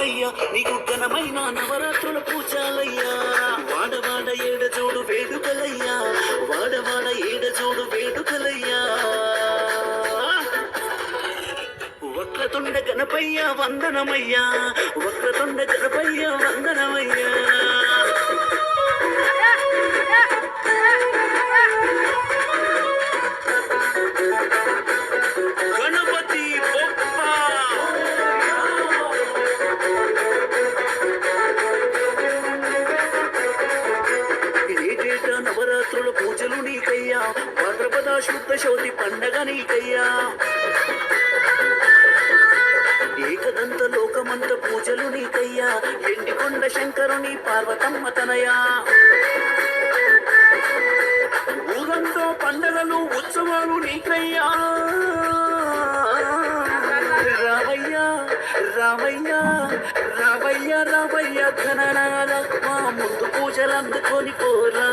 రావయ్యా నీకు ఘనమైన నవరాత్రుల పూజాలయ్యా వాడవాడ ఏడజోడు వేడుకలయ్యా వాడవాడ ఏడజోడు వేడుకలయ్యా వక్రతుండ గణపయ్య వందనమయ్యా వక్రతుండ గణపయ్య వందనమయ్యా గణపతి బొప్ప ఏటేటా నవరాత్రుల పూజలు నీకయ్యా భాద్రపద శుద్ధ శోధి పండగ నీకయ్యా ఏకదంత లోకమంత పూజలు నీకయ్యా ఎండికొండ శంకరుని పార్వతమ్మ తనయా ఊరంతో పండగలు ఉత్సవాలు నీకయ్యా రావయ్యా రావయ్యా రావయ్యా రావయ్యా ఘననాల మా ముందు పూజలు అందుకొని పోరా